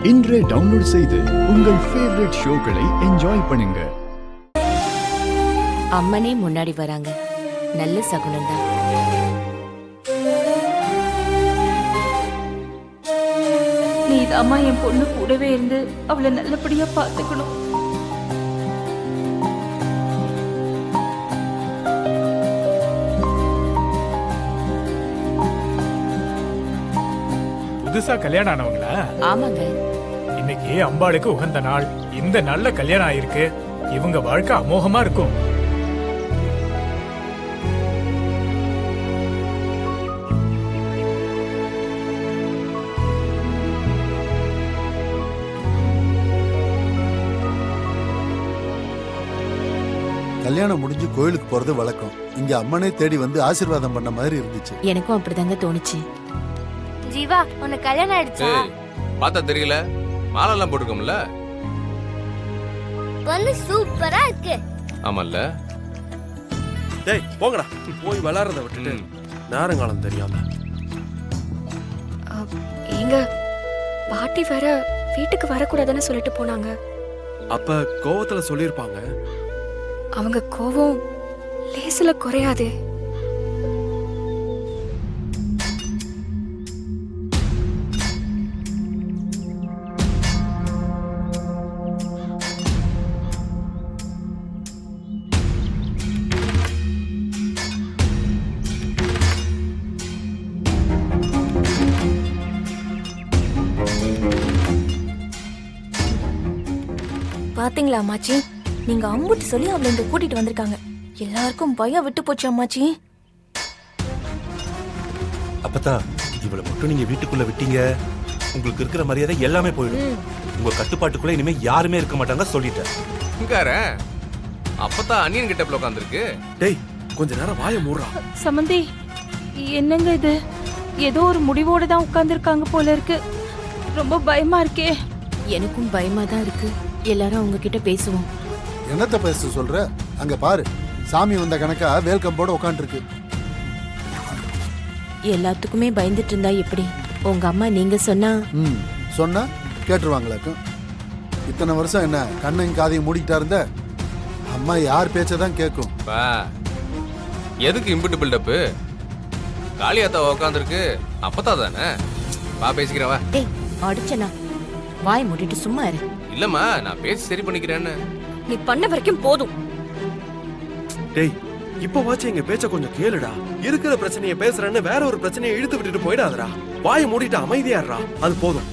இன்றே டவுன்லோட் செய்து உங்கள் ஃபேவரட் ஷோக்களை என்ஜாய் பண்ணுங்க. அம்மனே முன்னாடி வராங்க, நல்ல சகுனம் தான். நீ அம்மா என் பொண்ணு கூடவே இருந்து அவளை நல்லபடியா பாத்துக்கணும். புதுசா கல்யாணம் ஆனவங்களா? ஆமாங்க. இன்னைக்கு அம்பாளுக்கு உகந்த நாள். இந்த நல்ல கல்யாணம் ஆயிருக்கு. இவங்க வாழ்க்கை அமோகமா இருக்கும். கல்யாணம் முடிஞ்சு கோயிலுக்கு போறது வழக்கம். இங்க அம்மனே தேடி வந்து ஆசீர்வாதம் பண்ண மாதிரி இருந்துச்சு. எனக்கும் அப்படிதாங்க தோணுச்சு. ஜீவா, உனக்கு கல்யாணம் ஆயிடுச்சா? பார்த்தா தெரியல, மாலை எல்லாம் போட்டுக்கோம்ல. பொண்ணு சூப்பரா இருக்கு. ஆமால்ல. டேய் போங்கடா, போய் விளையாடுறத விட்டுட்டு நேரங்காலம் தெரியாம. எங்க பாட்டி வேற வீட்டுக்கு வரக்கூடாதுன்னு சொல்லிட்டு போனாங்க. அப்ப கோவத்துல சொல்லிருப்பாங்க. அவங்க கோவம் லேசுல குறையாதே. பாத்தீங்களா அம்மாச்சி, நீங்க அம்புட்டு சொல்லி அவளை இங்க கூட்டிட்டு வந்திருக்காங்க. எல்லாருக்கும் பயம் விட்டு போச்சு அம்மாச்சி. அப்பதா இவளை மட்டும் நீங்க வீட்டுக்குள்ள விட்டீங்க, உங்களுக்கு இருக்கிற மரியாதை எல்லாமே போயிடும். உங்க கட்டுப்பாட்டுக்குள்ள இனிமே யாருமே இருக்க மாட்டாங்க சொல்லிட்டேன். அப்பதான் அண்ணியன் கிட்ட உட்காந்துருக்கு. டேய் கொஞ்ச நேரம் வாயை மூடுறா. சமந்தி, என்னங்க இது? ஏதோ ஒரு முடிவோட தான் உட்கார்ந்துருக்காங்க போல இருக்கு. ரொம்ப பயமா இருக்கே. எனக்கும் பயமா தான் இருக்கு. எல்லாரும் அவங்க கிட்ட பேசுவோம். என்னத்த பேச சொல்ற? அங்க பாரு, சாமி வந்த கணக்கா வேல்கம்போட உட்காந்துருக்கு. எல்லாத்துக்குமே பயந்துட்டு இருந்தா எப்படி? உங்க அம்மா நீங்க சொன்னா சொன்னா கேட்டுருவாங்களாக்கும். இத்தனை வருஷம் என்ன கண்ணையும் காதையும் மூடிக்கிட்டா இருந்த? அம்மா யார் பேச்சதான் கேட்கும். எதுக்கு இம்பிட்டு பில்டப்பு? காளியாத்தா உட்காந்துருக்கு, அப்பதா தானே. வா பேசிக்கிறவா. டேய் அடிச்சனா, வாய் மூடிட்டு சும்மா இரு. இல்லம்மா, நான் பேசி சரி பண்ணிக்கிறேன்னு. நீ பண்ண வரைக்கும் போதும். டேய் இப்ப வாச்சு எங்க பேச்ச கொஞ்சம் கேளுடா. இருக்கிற பிரச்சனையை பேசுறேன்னு வேற ஒரு பிரச்சனையை இழுத்து விட்டுட்டு போயிடாதடா. வாயை மூடிட்டு அமைதியாடுறா, அது போதும்.